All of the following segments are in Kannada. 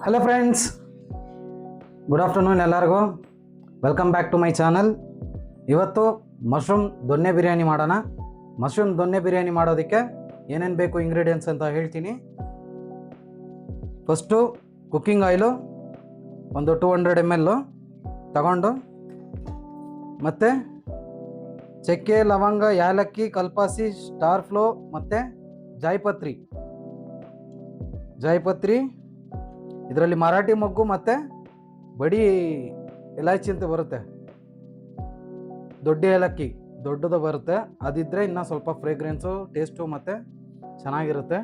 ಹಲೋ ಫ್ರೆಂಡ್ಸ್, ಗುಡ್ ಆಫ್ಟರ್ನೂನ್ ಎಲ್ಲರಿಗೂ. Welcome back to my channel. ಇವತ್ತು ಮಶ್ರೂಮ್ ದೊನ್ನೆ ಬಿರಿಯಾನಿ ಮಾಡೋಣ. ಮಶ್ರೂಮ್ ದೊನ್ನೆ ಬಿರಿಯಾನಿ ಮಾಡೋದಕ್ಕೆ ಏನೇನು ಬೇಕು ಇಂಗ್ರೀಡಿಯೆಂಟ್ಸ್ ಅಂತ ಹೇಳ್ತೀನಿ. ಫಸ್ಟು ಕುಕ್ಕಿಂಗ್ ಆಯಿಲು ಒಂದು 200 ml ತಗೊಂಡು, ಮತ್ತು ಚಕ್ಕೆ, ಲವಂಗ, ಯಾಲಕ್ಕಿ, ಕಲ್ಪಾಸಿ, ಸ್ಟಾರ್ ಫ್ಲೋ ಮತ್ತು ಜಾಯಿಪತ್ರಿ, ಇದರಲ್ಲಿ ಮರಾಠಿ ಮೊಗ್ಗು ಮತ್ತು ಬಡಿ ಇಲಾಚಿ ಅಂತ ಬರುತ್ತೆ, ದೊಡ್ಡ ಏಲಕ್ಕಿ ದೊಡ್ಡದು ಬರುತ್ತೆ. ಅದಿದ್ದರೆ ಇನ್ನೂ ಸ್ವಲ್ಪ ಫ್ರೇಗ್ರೆನ್ಸು, ಟೇಸ್ಟು ಮತ್ತು ಚೆನ್ನಾಗಿರುತ್ತೆ.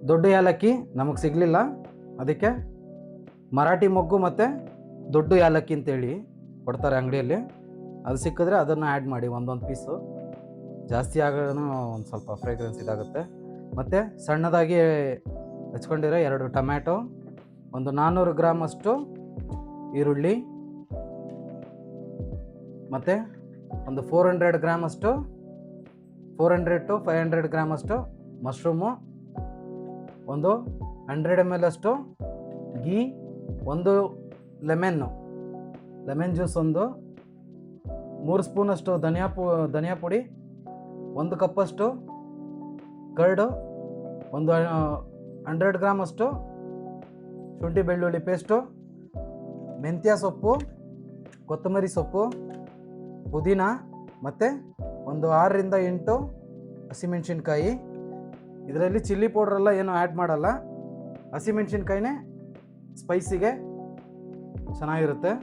ದೊಡ್ಡ ಏಲಕ್ಕಿ ನಮಗೆ ಸಿಗಲಿಲ್ಲ, ಅದಕ್ಕೆ ಮರಾಠಿ ಮೊಗ್ಗು ಮತ್ತು ದೊಡ್ಡ ಏಲಕ್ಕಿ ಅಂತೇಳಿ ಕೊಡ್ತಾರೆ ಅಂಗಡಿಯಲ್ಲಿ. ಅದು ಸಿಕ್ಕಿದ್ರೆ ಅದನ್ನು ಆ್ಯಡ್ ಮಾಡಿ, ಒಂದೊಂದು ಪೀಸು. ಜಾಸ್ತಿ ಆಗೋನು ಒಂದು ಸ್ವಲ್ಪ ಫ್ರೇಗ್ರೆನ್ಸ್ ಇದಾಗುತ್ತೆ. ಮತ್ತು ಸಣ್ಣದಾಗಿ ಹೆಚ್ಕೊಂಡಿರೋ 2 ಟೊಮ್ಯಾಟೊ, ಒಂದು 400 ಗ್ರಾಮ್ ಅಷ್ಟು ಈರುಳ್ಳಿ, ಮತ್ತು ಒಂದು 400 ಗ್ರಾಮ್ ಅಷ್ಟು 400 to 500 ಗ್ರಾಮ್ ಅಷ್ಟು ಮಶ್ರೂಮು, ಒಂದು 100 ml ಅಷ್ಟು ಗೀ, ಒಂದು ಲೆಮನ್ ಜ್ಯೂಸ್, ಒಂದು 3 ಸ್ಪೂನಷ್ಟು ಧನಿಯಾ ಪುಡಿ, 1 ಕಪ್ಪಷ್ಟು ಕರ್ಡು, ಒಂದು 100 ಗ್ರಾಮ್ ಅಷ್ಟು ಶುಂಠಿ ಬೆಳ್ಳುಳ್ಳಿ ಪೇಸ್ಟು, ಮೆಂತ್ಯ ಸೊಪ್ಪು, ಕೊತ್ತಂಬರಿ ಸೊಪ್ಪು, ಪುದೀನ, ಮತ್ತು ಒಂದು 6ರಿಂದ 8 ಹಸಿಮೆಣ್ಸಿನ್ಕಾಯಿ. ಇದರಲ್ಲಿ ಚಿಲ್ಲಿ ಪೌಡ್ರೆಲ್ಲ ಏನು ಆ್ಯಡ್ ಮಾಡಲ್ಲ, ಹಸಿಮೆಣ್ಸಿನ್ಕಾಯಿನೇ ಸ್ಪೈಸಿಗೆ ಚೆನ್ನಾಗಿರುತ್ತೆ.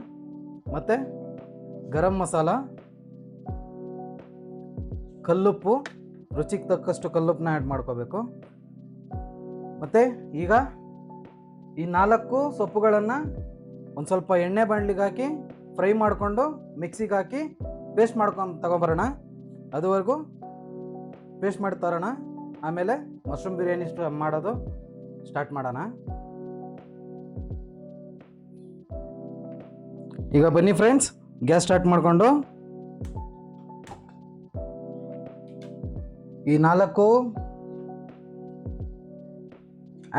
ಮತ್ತು ಗರಂ ಮಸಾಲ, ಕಲ್ಲುಪ್ಪು, ರುಚಿಗೆ ತಕ್ಕಷ್ಟು ಕಲ್ಲುಪ್ಪನ್ನ ಆ್ಯಡ್ ಮಾಡ್ಕೋಬೇಕು. ಮತ್ತು ಈಗ ಈ 4 ಸೊಪ್ಪುಗಳನ್ನು ಒಂದು ಸ್ವಲ್ಪ ಎಣ್ಣೆ ಬಾಣಲಿಗೆ ಹಾಕಿ ಫ್ರೈ ಮಾಡಿಕೊಂಡು ಮಿಕ್ಸಿಗೆ ಹಾಕಿ ಪೇಸ್ಟ್ ಮಾಡ್ಕೊಂಡು ತಗೊಬರೋಣ. ಅದುವರೆಗೂ ಪೇಸ್ಟ್ ಮಾಡಿ ತರೋಣ, ಆಮೇಲೆ ಮಶ್ರೂಮ್ ಬಿರಿಯಾನಿ ಮಾಡೋದು ಸ್ಟಾರ್ಟ್ ಮಾಡೋಣ. ಈಗ ಬನ್ನಿ ಫ್ರೆಂಡ್ಸ್, ಗ್ಯಾಸ್ ಸ್ಟಾರ್ಟ್ ಮಾಡಿಕೊಂಡು ಈ 4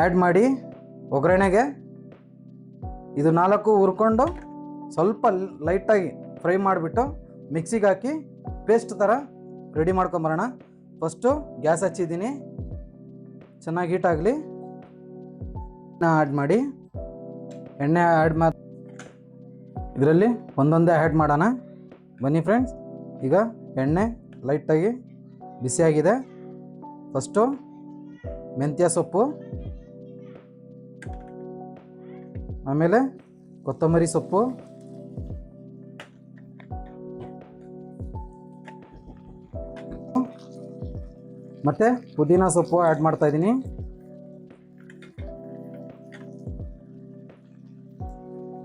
ಆ್ಯಡ್ ಮಾಡಿ ಒಗ್ಗರಣೆಗೆ. ಇದು 4 ಹುರ್ಕೊಂಡು ಸ್ವಲ್ಪ ಲೈಟಾಗಿ ಫ್ರೈ ಮಾಡಿಬಿಟ್ಟು ಮಿಕ್ಸಿಗೆ ಹಾಕಿ ಪೇಸ್ಟ್ ಥರ ರೆಡಿ ಮಾಡ್ಕೊಂಬರೋಣ. ಫಸ್ಟು ಗ್ಯಾಸ್ ಹಚ್ಚಿದ್ದೀನಿ, ಚೆನ್ನಾಗಿ ಹೀಟ್ ಆಗಲಿ. ಆ್ಯಡ್ ಮಾಡಿ ಎಣ್ಣೆ ಆ್ಯಡ್ ಮಾಡಿ ಇದರಲ್ಲಿ ಒಂದೊಂದೇ ಆ್ಯಡ್ ಮಾಡೋಣ. ಬನ್ನಿ ಫ್ರೆಂಡ್ಸ್, ಈಗ ಎಣ್ಣೆ ಲೈಟಾಗಿ ಬಿಸಿಯಾಗಿದೆ. ಫಸ್ಟು ಮೆಂತ್ಯ ಸೊಪ್ಪು, ಆಮೇಲೆ ಕೊತ್ತಂಬರಿ ಸೊಪ್ಪು, ಮತ್ತು ಪುದೀನ ಸೊಪ್ಪು ಆ್ಯಡ್ ಮಾಡ್ತಾ ಇದ್ದೀನಿ.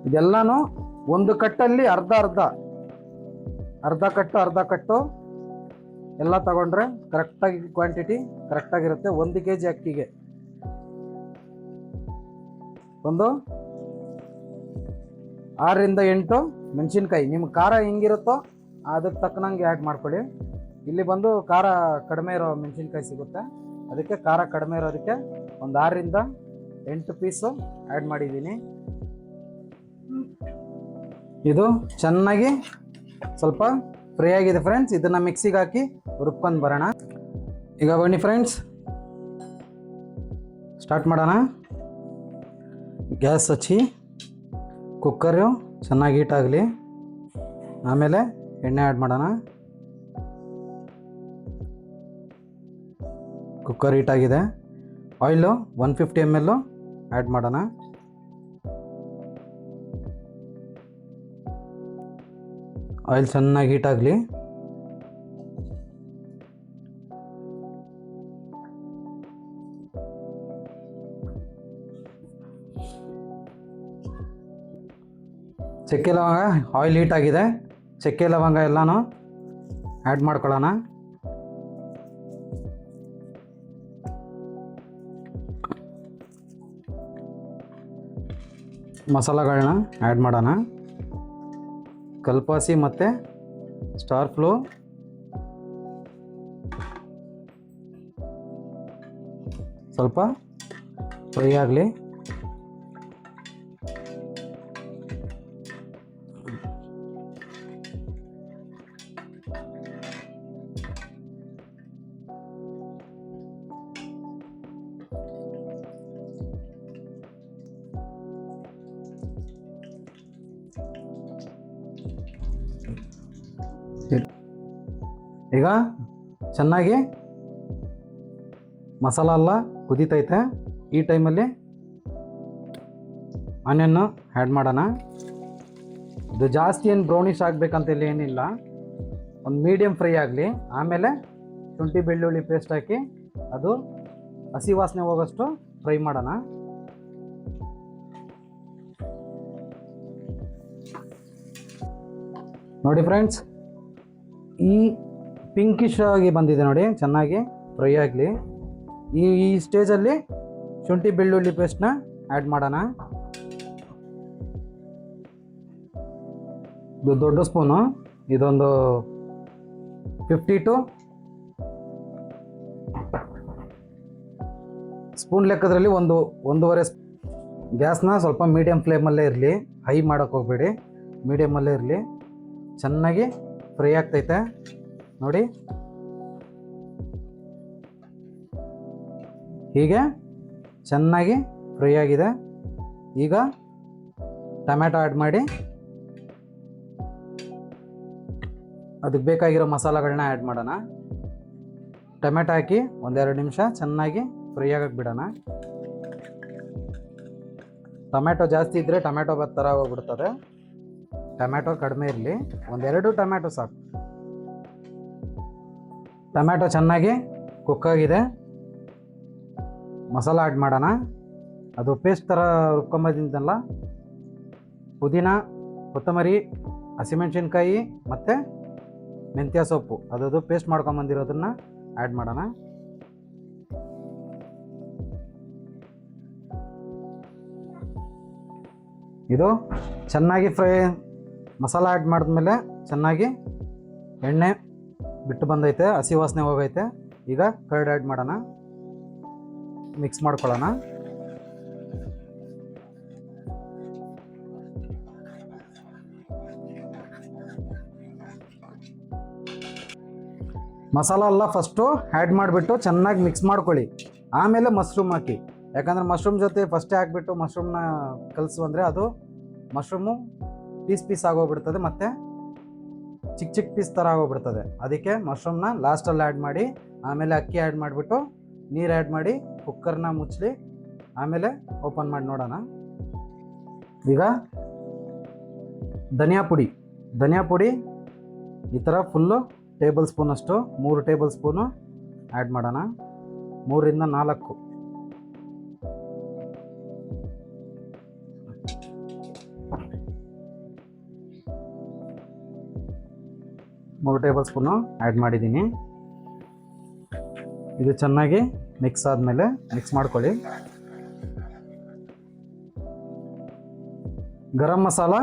ಇದೆಲ್ಲನೂ ಒಂದು ಕಟ್ಟಲ್ಲಿ ಅರ್ಧ ಕಟ್ಟು ಎಲ್ಲ ತಗೊಂಡ್ರೆ ಕರೆಕ್ಟಾಗಿ ಕ್ವಾಂಟಿಟಿ ಕರೆಕ್ಟಾಗಿರುತ್ತೆ. 1 kg ಅಕ್ಕಿಗೆ ಒಂದು 6ರಿಂದ 8 ಮೆಣಸಿನ್ಕಾಯಿ. ನಿಮ್ಗೆ ಖಾರ ಹೆಂಗಿರುತ್ತೋ ಅದಕ್ಕೆ ತಕ್ಕನಂಗೆ ಆ್ಯಡ್ ಮಾಡ್ಕೊಳ್ಳಿ. ಇಲ್ಲಿ ಬಂದು ಖಾರ ಕಡಿಮೆ ಇರೋ ಮೆಣಸಿನ್ಕಾಯಿ ಸಿಗುತ್ತೆ, ಅದಕ್ಕೆ ಖಾರ ಕಡಿಮೆ ಇರೋದಕ್ಕೆ ಒಂದು 6ರಿಂದ 8 ಪೀಸು ಆ್ಯಡ್ ಮಾಡಿದ್ದೀನಿ. ಇದು ಚೆನ್ನಾಗಿ ಸ್ವಲ್ಪ ಫ್ರೈ ಆಗಿದೆ ಫ್ರೆಂಡ್ಸ್. ಇದನ್ನು ಮಿಕ್ಸಿಗೆ ಹಾಕಿ ರುಬ್ಕೊಂಡು ಬರೋಣ. ಈಗ ಬನ್ನಿ ಫ್ರೆಂಡ್ಸ್, ಸ್ಟಾರ್ಟ್ ಮಾಡೋಣ. ಗ್ಯಾಸ್ ಹಚ್ಚಿ ಕುಕ್ಕರು ಚೆನ್ನಾಗಿ ಹೀಟ್ ಆಗಲಿ, ಆಮೇಲೆ ಎಣ್ಣೆ ಆ್ಯಡ್ ಮಾಡೋಣ. ಕುಕ್ಕರ್ ಹೀಟ್ ಆಗಿದೆ. ಆಯಿಲು 150 ml ಆ್ಯಡ್ ಮಾಡೋಣ. ಆಯಿಲ್ ಚೆನ್ನಾಗಿ ಹೀಟ್ ಆಗಲಿ. ಚಕ್ಕೆ ಲವಂಗ, ಆಯಿಲ್ ಹೀಟ್ ಆಗಿದೆ. ಚಕ್ಕೆ ಲವಂಗ ಎಲ್ಲನೂ ಆ್ಯಡ್ ಮಾಡ್ಕೊಳ್ಳೋಣ. ಮಸಾಲೆಗಳನ್ನ ಆ್ಯಡ್ ಮಾಡೋಣ. ಕಲ್ಪಾಸಿ ಮತ್ತು ಸ್ಟಾರ್ ಫ್ಲೋ, ಸ್ವಲ್ಪ ಫ್ರೈ ಆಗಲಿ. ಈಗ ಚೆನ್ನಾಗಿ ಮಸಾಲ ಎಲ್ಲ ಕುದೀತೈತೆ. ಈ ಟೈಮಲ್ಲಿ ಆನಿಯನ್ನು ಆ್ಯಡ್ ಮಾಡೋಣ. ಇದು ಜಾಸ್ತಿ ಏನು ಬ್ರೌನಿಷ್ ಆಗಬೇಕಂತೇಳಿ ಏನಿಲ್ಲ, ಒಂದು ಮೀಡಿಯಮ್ ಫ್ರೈ ಆಗಲಿ. ಆಮೇಲೆ ಶುಂಠಿ ಬೆಳ್ಳುಳ್ಳಿ ಪೇಸ್ಟ್ ಹಾಕಿ ಅದು ಹಸಿ ವಾಸನೆ ಹೋಗೋಷ್ಟು ಫ್ರೈ ಮಾಡೋಣ. ನೋಡಿ ಫ್ರೆಂಡ್ಸ್, ಈ ಪಿಂಕಿಶ್ ಆಗಿ ಬಂದಿದೆ ನೋಡಿ, ಚೆನ್ನಾಗಿ ಫ್ರೈ ಆಗಲಿ. ಈ ಸ್ಟೇಜಲ್ಲಿ ಶುಂಠಿ ಬೆಳ್ಳುಳ್ಳಿ ಪೇಸ್ಟ್ನ ಆ್ಯಡ್ ಮಾಡೋಣ. ಇದು ದೊಡ್ಡ ಸ್ಪೂನು, ಇದೊಂದು 50 to ಸ್ಪೂನ್ ಲೆಕ್ಕದಲ್ಲಿ ಒಂದೂವರೆ. ಗ್ಯಾಸ್ನ ಸ್ವಲ್ಪ ಮೀಡಿಯಮ್ ಫ್ಲೇಮಲ್ಲೇ ಇರಲಿ, ಹೈ ಮಾಡೋಕ್ಕೆ ಹೋಗಬೇಡಿ, ಮೀಡಿಯಮಲ್ಲೇ ಇರಲಿ. ಚೆನ್ನಾಗಿ ಫ್ರೈ ಆಗ್ತೈತೆ ನೋಡಿ. ಹೀಗೆ ಚೆನ್ನಾಗಿ ಫ್ರೈ ಆಗಿದೆ. ಈಗ ಟೊಮ್ಯಾಟೊ ಆ್ಯಡ್ ಮಾಡಿ ಅದಕ್ಕೆ ಬೇಕಾಗಿರೋ ಮಸಾಲೆಗಳನ್ನ ಆ್ಯಡ್ ಮಾಡೋಣ. ಟೊಮ್ಯಾಟೊ ಹಾಕಿ 1-2 ನಿಮಿಷ ಚೆನ್ನಾಗಿ ಫ್ರೈ ಆಗಕ್ಕೆ ಬಿಡೋಣ. ಟೊಮ್ಯಾಟೊ ಜಾಸ್ತಿ ಇದ್ದರೆ ಟೊಮ್ಯಾಟೊ ಬಾತ್ ಥರ ಹೋಗ್ಬಿಡ್ತದೆ. ಟೊಮ್ಯಾಟೊ ಕಡಿಮೆ ಇರಲಿ, 1-2 ಟೊಮ್ಯಾಟೊ ಸಾಕು. ಟೊಮ್ಯಾಟೊ ಚೆನ್ನಾಗಿ ಕುಕ್ಕಾಗಿದೆ. ಮಸಾಲ ಆ್ಯಡ್ ಮಾಡೋಣ. ಅದು ಪೇಸ್ಟ್ ಥರ ರುಬ್ಕೊಂಬಂದಿದ್ದಲ್ಲ, ಪುದೀನ, ಕೊತ್ತಂಬರಿ, ಹಸಿಮೆಣ್ಸಿನ್ಕಾಯಿ ಮತ್ತು ಮೆಂತ್ಯ ಸೊಪ್ಪು, ಅದದು ಪೇಸ್ಟ್ ಮಾಡ್ಕೊಂಬಂದಿರೋದನ್ನು ಆ್ಯಡ್ ಮಾಡೋಣ. ಇದು ಚೆನ್ನಾಗಿ ಮಸಾಲ ಆ್ಯಡ್ ಮಾಡಿದ್ಮೇಲೆ ಚೆನ್ನಾಗಿ ಎಣ್ಣೆ ಬಿಟ್ಟು ಬಂದೈತೆ, ಹಸಿ ವಾಸನೆ ಹೋಗೈತೆ. ಈಗ ಕರ್ಡ್ ಆ್ಯಡ್ ಮಾಡೋಣ, ಮಿಕ್ಸ್ ಮಾಡ್ಕೊಳ್ಳೋಣ. ಮಸಾಲ ಎಲ್ಲ ಫಸ್ಟು ಆ್ಯಡ್ ಮಾಡಿಬಿಟ್ಟು ಚೆನ್ನಾಗಿ ಮಿಕ್ಸ್ ಮಾಡ್ಕೊಳ್ಳಿ. ಆಮೇಲೆ ಮಶ್ರೂಮ್ ಹಾಕಿ, ಯಾಕಂದರೆ ಮಶ್ರೂಮ್ ಜೊತೆ ಫಸ್ಟೇ ಹಾಕ್ಬಿಟ್ಟು ಮಶ್ರೂಮ್ನ ಕಲಸು ಅಂದರೆ ಅದು ಮಶ್ರೂಮು ಪೀಸ್ ಆಗೋಗ್ಬಿಡ್ತದೆ, ಮತ್ತು ಚಿಕ್ಕ ಪೀಸ್ ಥರ ಆಗೋಗ್ಬಿಡ್ತದೆ. ಅದಕ್ಕೆ ಮಶ್ರೂಮ್ನ ಲಾಸ್ಟಲ್ಲಿ ಆ್ಯಡ್ ಮಾಡಿ, ಆಮೇಲೆ ಅಕ್ಕಿ ಆ್ಯಡ್ ಮಾಡಿಬಿಟ್ಟು ನೀರು ಆ್ಯಡ್ ಮಾಡಿ ಕುಕ್ಕರ್ನ ಮುಚ್ಚಲಿ. ಆಮೇಲೆ ಓಪನ್ ಮಾಡಿ ನೋಡೋಣ. ಈಗ ಧನಿಯಾ ಪುಡಿ ಈ ಥರ ಫುಲ್ಲು ಟೇಬಲ್ ಸ್ಪೂನಷ್ಟು, 3 ಟೇಬಲ್ ಸ್ಪೂನು ಆ್ಯಡ್ ಮಾಡೋಣ. 3ರಿಂದ 4 3 ಟೇಬಲ್ ಸ್ಪೂನು ಆ್ಯಡ್ ಮಾಡಿದ್ದೀನಿ. ಇದು ಚೆನ್ನಾಗಿ ಮಿಕ್ಸ್ ಆದಮೇಲೆ ಮಿಕ್ಸ್ ಮಾಡ್ಕೊಳ್ಳಿ. ಗರಂ ಮಸಾಲ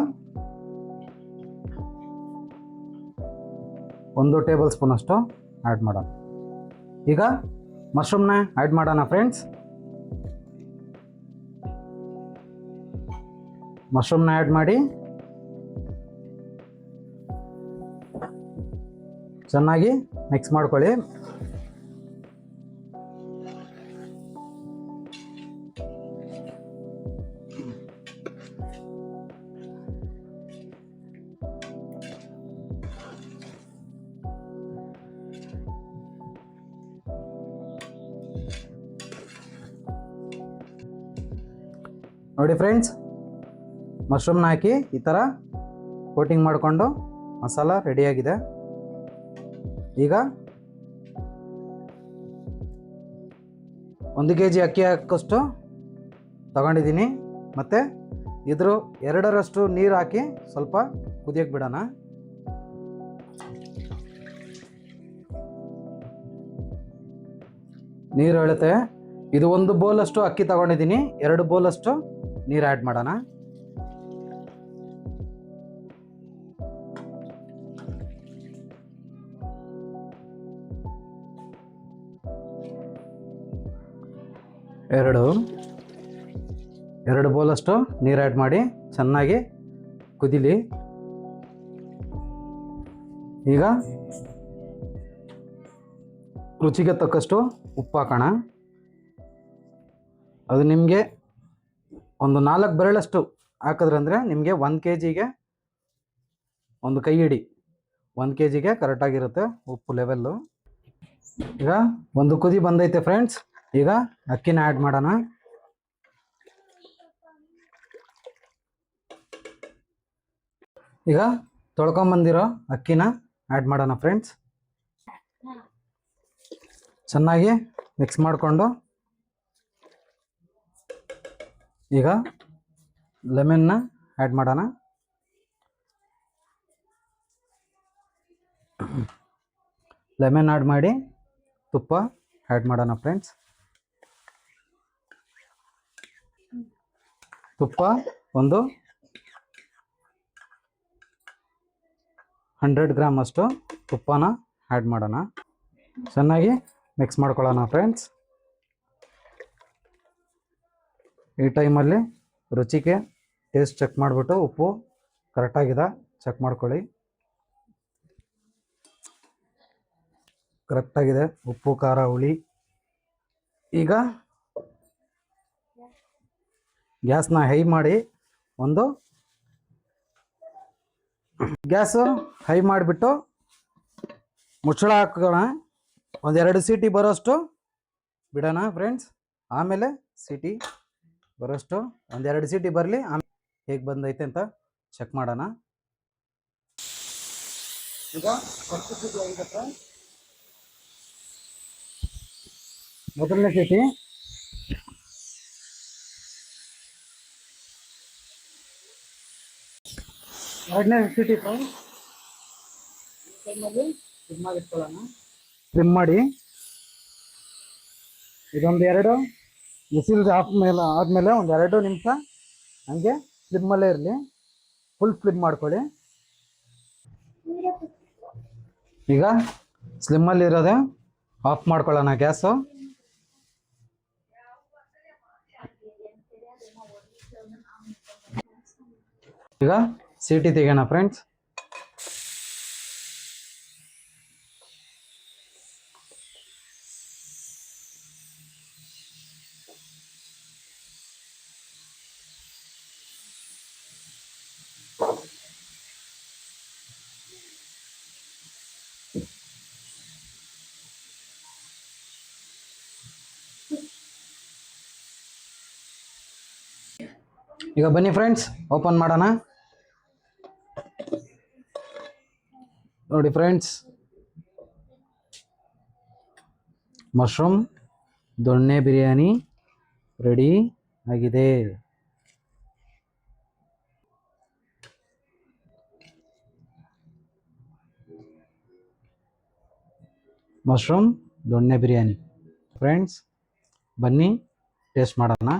1 ಟೇಬಲ್ ಸ್ಪೂನಷ್ಟು ಆ್ಯಡ್ ಮಾಡೋಣ. ಈಗ ಮಶ್ರೂಮ್ನ ಆ್ಯಡ್ ಮಾಡೋಣ ಫ್ರೆಂಡ್ಸ್. ಮಶ್ರೂಮ್ನ ಆ್ಯಡ್ ಮಾಡಿ ಚೆನ್ನಾಗಿ ಮಿಕ್ಸ್ ಮಾಡ್ಕೊಳ್ಳಿ. ನೋಡಿ ಫ್ರೆಂಡ್ಸ್, ಮಶ್ರೂಮ್ನ ಹಾಕಿ ಈ ಥರ ಕೋಟಿಂಗ್ ಮಾಡಿಕೊಂಡು ಮಸಾಲ ರೆಡಿಯಾಗಿದೆ. ಈಗ 1 kg ಅಕ್ಕಿ ಹಾಕೋಷ್ಟು ತಗೊಂಡಿದ್ದೀನಿ, ಮತ್ತು ಇದ್ರ 2ರಷ್ಟು ನೀರು ಹಾಕಿ ಸ್ವಲ್ಪ ಕುದಿಯಕ್ಕೆ ಬಿಡೋಣ. ನೀರು ಹೇಳುತ್ತೆ. ಇದು 1 ಬೌಲಷ್ಟು ಅಕ್ಕಿ ತಗೊಂಡಿದ್ದೀನಿ, 2 ಬೌಲಷ್ಟು ನೀರು ಆ್ಯಡ್ ಮಾಡೋಣ. ಎರಡು ಎರಡು ಬೌಲಷ್ಟು ನೀರು ಆ್ಯಡ್ ಮಾಡಿ ಚೆನ್ನಾಗಿ ಕುದಿಲಿ. ಈಗ ರುಚಿಗೆ ತಕ್ಕಷ್ಟು ಉಪ್ಪು ಹಾಕೋಣ. ಅದು ನಿಮಗೆ ಒಂದು 4 ಬೆರಳಷ್ಟು ಹಾಕಿದ್ರಂದರೆ ನಿಮಗೆ 1 kgಗೆ ಒಂದು ಕೈ ಹಿಡಿ 1 kgಗೆ ಕರೆಕ್ಟಾಗಿರುತ್ತೆ ಉಪ್ಪು ಲೆವೆಲ್ಲು. ಈಗ ಒಂದು ಕುದಿ ಬಂದೈತೆ ಫ್ರೆಂಡ್ಸ್. ಈಗ ಅಕ್ಕಿನ ಆ್ಯಡ್ ಮಾಡೋಣ. ಈಗ ತೊಳ್ಕೊಂಬಂದಿರೋ ಅಕ್ಕಿನ ಆ್ಯಡ್ ಮಾಡೋಣ ಫ್ರೆಂಡ್ಸ್. ಚೆನ್ನಾಗಿ ಮಿಕ್ಸ್ ಮಾಡಿಕೊಂಡು ಈಗ ಲೆಮನ್ನ ಆ್ಯಡ್ ಮಾಡೋಣ. ಲೆಮನ್ ಆ್ಯಡ್ ಮಾಡಿ ತುಪ್ಪ ಆ್ಯಡ್ ಮಾಡೋಣ ಫ್ರೆಂಡ್ಸ್. ತುಪ್ಪ ಒಂದು 100 ಗ್ರಾಮ್ ಅಷ್ಟು ತುಪ್ಪನ ಆ್ಯಡ್ ಮಾಡೋಣ. ಚೆನ್ನಾಗಿ ಮಿಕ್ಸ್ ಮಾಡ್ಕೊಳ್ಳೋಣ ಫ್ರೆಂಡ್ಸ್. ಈ ಟೈಮಲ್ಲಿ ರುಚಿಗೆ ಟೇಸ್ಟ್ ಚೆಕ್ ಮಾಡಿಬಿಟ್ಟು ಉಪ್ಪು ಕರೆಕ್ಟಾಗಿದೆ ಚೆಕ್ ಮಾಡ್ಕೊಳ್ಳಿ. ಕರೆಕ್ಟಾಗಿದೆ ಉಪ್ಪು ಖಾರ ಹುಳಿ. ಈಗ ಗ್ಯಾಸ್ನ ಹೈ ಮಾಡಿ ಗ್ಯಾಸು ಹೈ ಮಾಡಿಬಿಟ್ಟು ಮುಚ್ಚಳ ಹಾಕೋಣ. 1-2 ಸೀಟಿ ಬರೋಷ್ಟು ಬಿಡೋಣ ಫ್ರೆಂಡ್ಸ್. ಆಮೇಲೆ ಸೀಟಿ ಬರೋಷ್ಟು 1-2 ಸೀಟಿ ಬರಲಿ, ಆಮೇಲೆ ಹೇಗೆ ಬಂದೈತೆ ಅಂತ ಚೆಕ್ ಮಾಡೋಣ. ಈಗ ಮೊದಲನೇ ಸೀಟಿ, ಎರಡನೇ ಸೀಟಿ ಸ್ಲಿಮ್ ಮಾಡಿ ಇದೊಂದು 2 ವಿಸಿಲ್ ಆದಮೇಲೆ ಒಂದು 2 ನಿಮಿಷ ಹಂಗೆ ಸ್ಲಿಮ್ಮಲ್ಲೇ ಇರಲಿ. ಫುಲ್ ಸ್ಲಿಮ್ ಮಾಡ್ಕೊಳ್ಳಿ. ಈಗ ಸ್ಲಿಮ್ಮಲ್ಲಿ ಇರೋದೆ ಆಫ್ ಮಾಡ್ಕೊಳ್ಳೋಣ ಗ್ಯಾಸು. ಈಗ ಸೀಟಿ ತೆಗೋಣ ಫ್ರೆಂಡ್ಸ್. ಈಗ ಬನ್ನಿ ಫ್ರೆಂಡ್ಸ್ ಓಪನ್ ಮಾಡೋಣ. ನೋಡಿ ಫ್ರೆಂಡ್ಸ್, ಮಶ್ರೂಮ್ ದೊಣ್ಣೆ ಬಿರಿಯಾನಿ ರೆಡಿ ಆಗಿದೆ. ಮಶ್ರೂಮ್ ದೊಣ್ಣೆ ಬಿರಿಯಾನಿ ಫ್ರೆಂಡ್ಸ್, ಬನ್ನಿ ಟೇಸ್ಟ್ ಮಾಡೋಣ.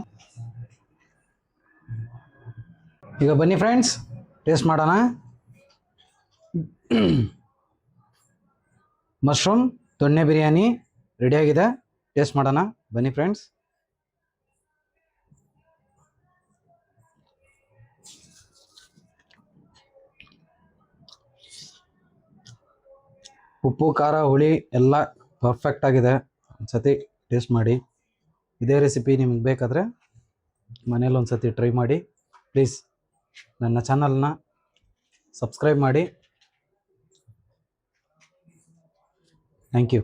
ಈಗ ಬನ್ನಿ ಫ್ರೆಂಡ್ಸ್ ಟೇಸ್ಟ್ ಮಾಡೋಣ. ಮಶ್ರೂಮ್ ದೊಣ್ಣೆ ಬಿರಿಯಾನಿ ರೆಡಿಯಾಗಿದೆ, ಟೇಸ್ಟ್ ಮಾಡೋಣ ಬನ್ನಿ ಫ್ರೆಂಡ್ಸ್. ಉಪ್ಪು ಖಾರ ಹುಳಿ ಎಲ್ಲ ಪರ್ಫೆಕ್ಟ್ ಆಗಿದೆ. ಒಂದ್ಸತಿ ಟೇಸ್ಟ್ ಮಾಡಿ. ಇದೇ ರೆಸಿಪಿ ನಿಮ್ಗೆ ಬೇಕಾದರೆ ಮನೇಲಿ ಒಂದ್ಸತಿ ಟ್ರೈ ಮಾಡಿ. ಪ್ಲೀಸ್ ನನ್ನ ಚಾನಲ್ನ ಸಬ್ಸ್ಕ್ರೈಬ್ ಮಾಡಿ. Thank you.